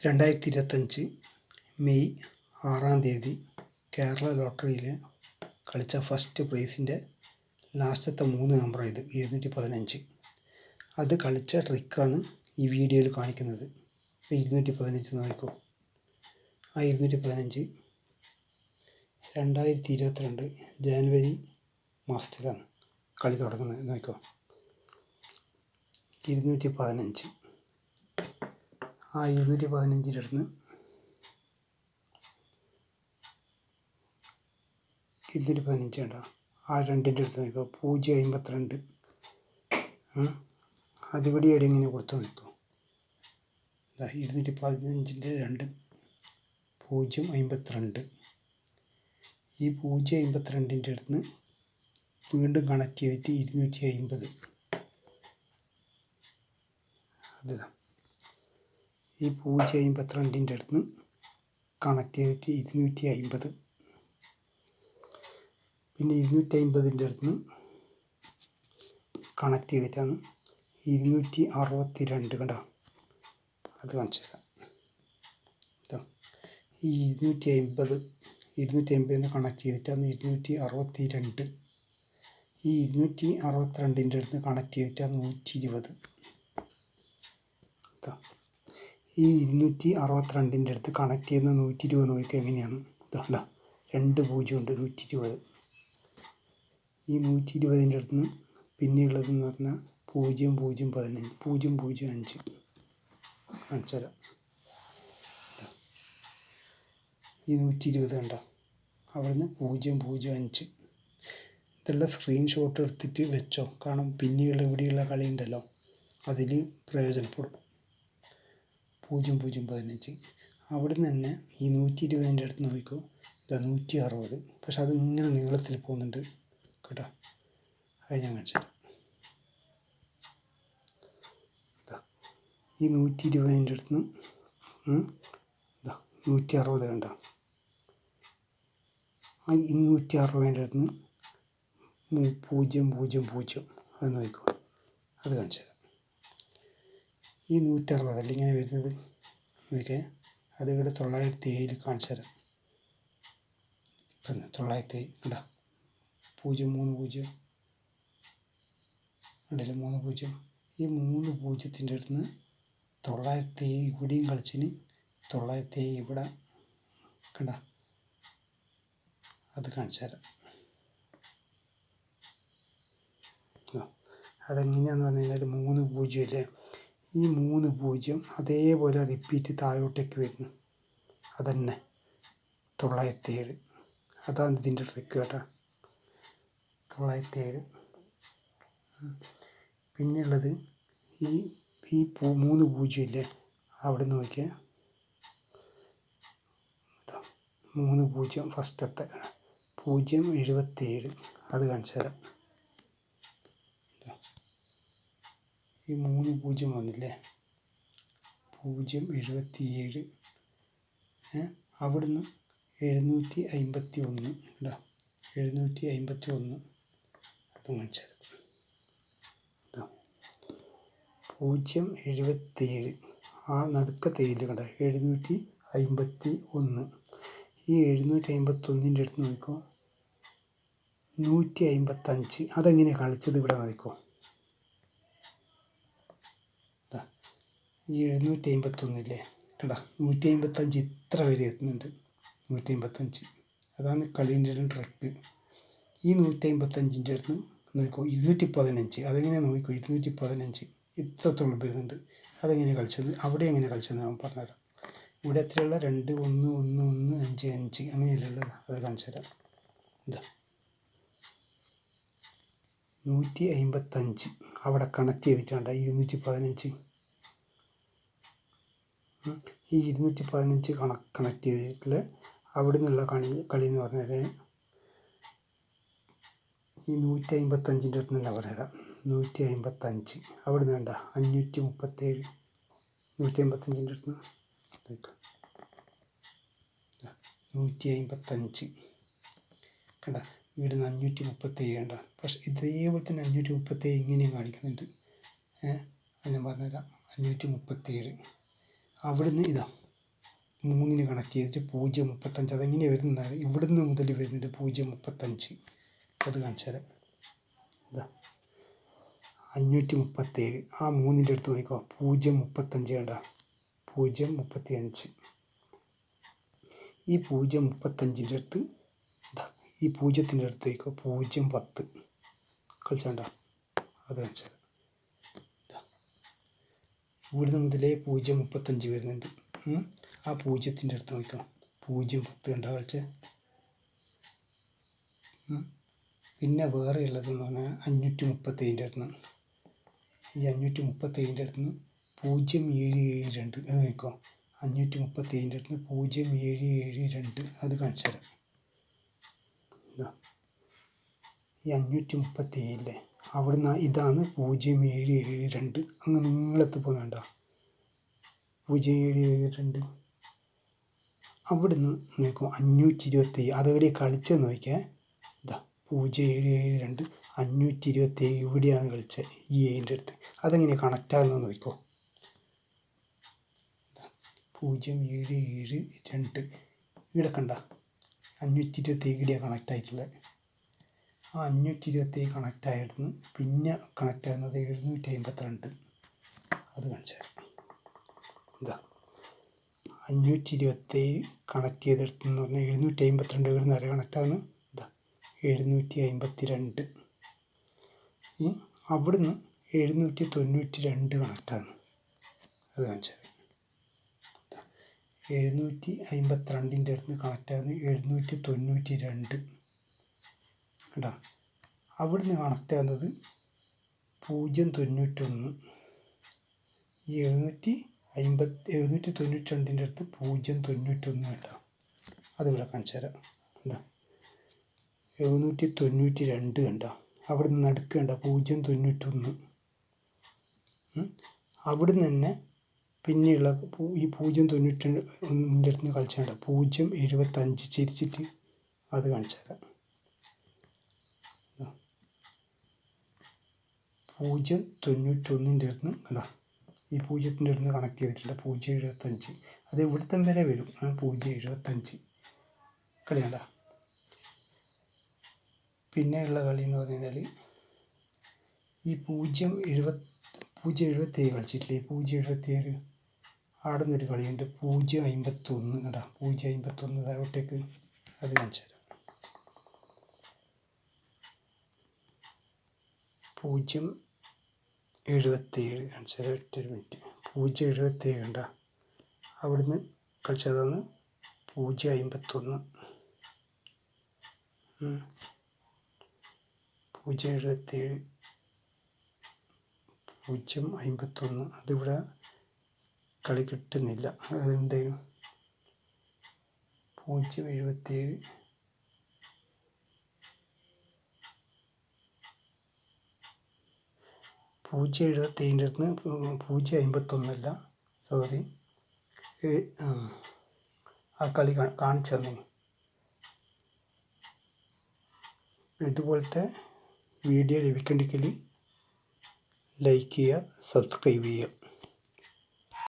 2025 May 6-ാം തീയതി കേരള ലോട്ടറിയിൽ കളിച്ച first പ്രൈസിൻ്റെ ലാസ്റ്റത്തെ 3 നമ്പറായത് 215. അത് കളിച്ച ട്രിക്കാണ് ഈ വീഡിയോയിൽ കാണിക്കുന്നത്. 215 നോക്കൂ. ആ 215 2022 ജനുവരി മാസത്തിലാണ് കളി തുടങ്ങുന്നത്. നോക്കൂ, 215. ആ 215 അടുത്ത് 215 ഉണ്ടോ? ആ 2ൻ്റെ അടുത്ത് നോക്കൂ, 052. അതിവിടെ ഇങ്ങനെ കൊടുത്തു നിൽക്കും. 215ൻ്റെ 2 052. ഈ 052ൻ്റെ അടുത്ത് വീണ്ടും കണക്ട് ചെയ്തിട്ട് 250. അതാ ഈ 052ൻ്റെ അടുത്ത് കണക്ട് ചെയ്തിട്ട് 250. പിന്നെ 250ൻ്റെ അടുത്ത് കണക്ട് ചെയ്തിട്ടാണ് 262. കണ്ടോ? അത് കാണിച്ചു തരാം. ഈ 250 കണക്ട് ചെയ്തിട്ടാണ് 262. ഈ 262ൻ്റെ അടുത്ത് കണക്ട് ചെയ്തിട്ടാണ് 120. ഈ 262ൻ്റെ അടുത്ത് കണക്ട് ചെയ്യുന്ന 120 നോക്കിയാൽ എങ്ങനെയാണ്? ഇതല്ല, 2 0 ഉണ്ട്, 120. ഈ 120ൻ്റെ അടുത്ത് പിന്നെയുള്ളതെന്ന് പറഞ്ഞാൽ 0015 005 കാണിച്ചു തരാം. ഈ 120 കണ്ട, അവിടുന്ന് 005. ഇതെല്ലാം സ്ക്രീൻഷോട്ട് എടുത്തിട്ട് വെച്ചോ. കാരണം പിന്നെയുള്ള ഇവിടെയുള്ള കളി ഉണ്ടല്ലോ, അതിൽ പ്രയോജനപ്പെടും. 0015. അവിടുന്ന് തന്നെ ഈ 120ൻ്റെ അടുത്ത് നോക്കിക്കോ, ഇതാ 160. പക്ഷെ അത് ഇങ്ങനെ നീളത്തിൽ പോകുന്നുണ്ട് കേട്ടോ. അത് ഞാൻ കാണിച്ചുതരാം. ഈ 120ൻ്റെ അടുത്ത് 160 കണ്ട. ആ 260ൻ്റെ അടുത്ത് 000. അത് നോക്കിക്കോ, അത് കാണിച്ചു തരാം. ഈ 160 അല്ല ഇങ്ങനെ വരുന്നത്. നോക്കിയേ, അതിവിടെ 907 കാണിച്ചു തരാം. 907 കണ്ടോ, 030 ഉണ്ടല്ലോ, 30. ഈ 30ൻ്റെ അടുത്ത് 907 ഇവിടെയും കളിച്ചിന്, 907 ഇവിടെ കണ്ട. അത് കാണിച്ചു തരാം. അതെങ്ങനെയാന്ന് പറഞ്ഞു കഴിഞ്ഞാൽ 3 0 അല്ലേ, ഈ 3 0 അതേപോലെ റിപ്പീറ്റ് താഴോട്ടേക്ക് വരുന്നു. അതന്നെ 907. അതാണ് ഇതിൻ്റെ ട്രിക്ക് കേട്ടോ. 907. പിന്നെയുള്ളത് ഈ 3 0 ഇല്ലേ, അവിടെ നോക്കിയാൽ 3 0 ഫസ്റ്റത്തെ 077. അത് കാണിച്ചു തരാം. ഈ 3 0 വന്നില്ലേ, 077. അവിടുന്ന് 751 ഉണ്ടോ, 751. അത് കാണിച്ചു തരാം. 077 ആ നടുക്കത്തെ കണ്ട 751. ഈ 751ൻ്റെ അടുത്ത് നോക്കിക്കോ, 155. അതെങ്ങനെയാണ് കളിച്ചത് ഇവിടെ നോക്കിക്കോ. ഈ 751 ഇല്ലേ കേട്ടോ, 155 ഇത്ര വരെ എത്തുന്നുണ്ട്. 155 അതാണ് കളീൻ്റെ ട്രിക്ക്. ഈ 155ൻ്റെ അടുത്ത് നോക്കിക്കോ, 215. അതെങ്ങനെയാണ് നോക്കിക്കോ, 215 ഇത്രത്തോളം വരുന്നുണ്ട്. അതെങ്ങനെയാണ് കളിച്ചത്, അവിടെ എങ്ങനെ കളിച്ചത് ഞാൻ പറഞ്ഞുതരാം. ഇവിടെ എത്രയുള്ള 2 1 1 1 5 5 അങ്ങനെയല്ല ഉള്ളത്. അത് കാണിച്ചു തരാം. എന്താ 155 അവിടെ കണക്ട് ചെയ്തിട്ടുണ്ട്. 215. ഈ 215 കണക്ട് ചെയ്തിട്ടുള്ള അവിടെ നിന്നുള്ള കളി എന്ന് പറഞ്ഞാൽ ഈ 155ൻ്റെ അടുത്ത് തന്നെ പറഞ്ഞുതരാം. 155 അവിടെ നിന്ന് വേണ്ട 537. 155ൻ്റെ അടുത്ത് 155 കണ്ട, ഇവിടുന്ന് 537 വേണ്ട. പക്ഷെ ഇതേപോലെ തന്നെ 537 ഇങ്ങനെയും കാണിക്കുന്നുണ്ട്. അത് ഞാൻ പറഞ്ഞുതരാം. 537 അവിടുന്ന് ഇതാ 3 കണക്ട് ചെയ്തിട്ട് 0.35. അതെങ്ങനെ വരുന്നതാണ് ഇവിടുന്ന് മുതൽ വരുന്നുണ്ട് 0.35. അത് കാണിച്ചു തരാം. ഇതാ 537. ആ 3ൻ്റെ അടുത്ത് നോക്കിക്കോ 0.35 കണ്ട 0.35. ഈ 0.35ൻ്റെ അടുത്ത് ഇതാ ഈ 0ത്തിൻ്റെ അടുത്ത് നോക്കിക്കോ 0.10 കളിച്ചണ്ട. അത് കാണിച്ചു തരാം. ഇവിടുന്ന് മുതലേ 0.35 വരുന്നുണ്ട്. ആ 0ത്തിൻ്റെ അടുത്ത് നോക്കാം 0.10 കണ്ട കളിച്ച്. പിന്നെ വേറെ ഉള്ളതെന്ന് പറഞ്ഞാൽ 537ൻ്റെ അടുത്തുനിന്ന് ഈ 537ൻ്റെ അടുത്തുനിന്ന് 0.772 അത് നോക്കാം. 537ൻ്റെ അടുത്തുനിന്ന് 0.772 അത് കാണിച്ചു തരാം. ഇതാ ഈ 537 അവിടുന്ന് ഇതാണ് 0.772 അങ്ങനെ നീളത്ത് പോകുന്നുണ്ടോ 0.772. അവിടുന്ന് നോക്കും 527 അതെവിടെ കളിച്ചെന്ന് നോക്കിയാൽ ഇതാ 0.772 527 ഇവിടെയാണ് കളിച്ചത് ഈ ഏഴിൻ്റെ അടുത്ത്. അതെങ്ങനെ കണക്റ്റാകുന്നത് നോക്കിക്കോ. 0.772 ഇവിടെ കണ്ട 527 ഇവിടെയാണ് കണക്റ്റ് ആയിട്ടുള്ളത്. ആ 527 കണക്റ്റ് ആയിരുന്നു. പിന്നെ കണക്റ്റ് ആകുന്നത് 752. അത് കാണിച്ചു തരാം. ഇതാ 527 കണക്ട് ചെയ്തെടുത്തെന്ന് പറഞ്ഞാൽ 752 ഇവിടെ നിന്ന് കണക്റ്റ് ആകുന്നു. ഇതാ 752. അവിടുന്ന് 792 കണക്റ്റ് ആകുന്നു. അത് കാണിച്ചു തരാം. 752ൻ്റെ അടുത്ത് കണക്റ്റ് ആകുന്നു 792 കേട്ടോ. അവിടുന്ന് കണക്റ്റ് ആകുന്നത് 0.91. ഈ 792ൻ്റെ അടുത്ത് 0.91 കേട്ടോ. അതിവിടെ കാണിച്ചു തരാം. എന്താ 792 കണ്ടോ. അവിടെ നിന്ന് നടുക്ക് കണ്ട 0.91. അവിടുന്ന് തന്നെ പിന്നെയുള്ള ഈ 0.91ൻ്റെ അടുത്ത് നിന്ന് കളിച്ചാൽ 0.75 ചിരിച്ചിട്ട് അത് കാണിച്ചു തരാം. 0.91ൻ്റെ അടുത്ത് കണ്ടോ ഈ 0ത്തിൻ്റെ അടുത്ത് കണക്ട് ചെയ്തിട്ടില്ല 0.75. അത് ഇവിടുത്തെ വരെ വരും 0.75 കളി കണ്ട. പിന്നെയുള്ള കളി എന്ന് പറഞ്ഞു കഴിഞ്ഞാൽ ഈ 0.77 കളിച്ചിട്ടില്ലേ 0.77 അവിടെ നിന്നൊരു കളിയുണ്ട് 0.51 കണ്ട 0.51 താഴോട്ടേക്ക് അത് കാണിച്ചു തരാം. 0.77 കാണിച്ചു തരാം. ഒറ്റൊരു മിനിറ്റ്. 0.77 കണ്ട അവിടുന്ന് കളിച്ചതാണ് 0.51. 0.77 0.51 അതിവിടെ കളി കിട്ടുന്നില്ല. അതുണ്ടെങ്കിലും 0.77 0.77ൻ്റെ അടുത്ത് 0.51 അല്ല സോറി ആ കളി കാണിച്ചു തന്നെ. ഇതുപോലത്തെ വീഡിയോ ലഭിക്കണമെങ്കിൽ ലൈക്ക് ചെയ്യുക, സബ്സ്ക്രൈബ് ചെയ്യുക.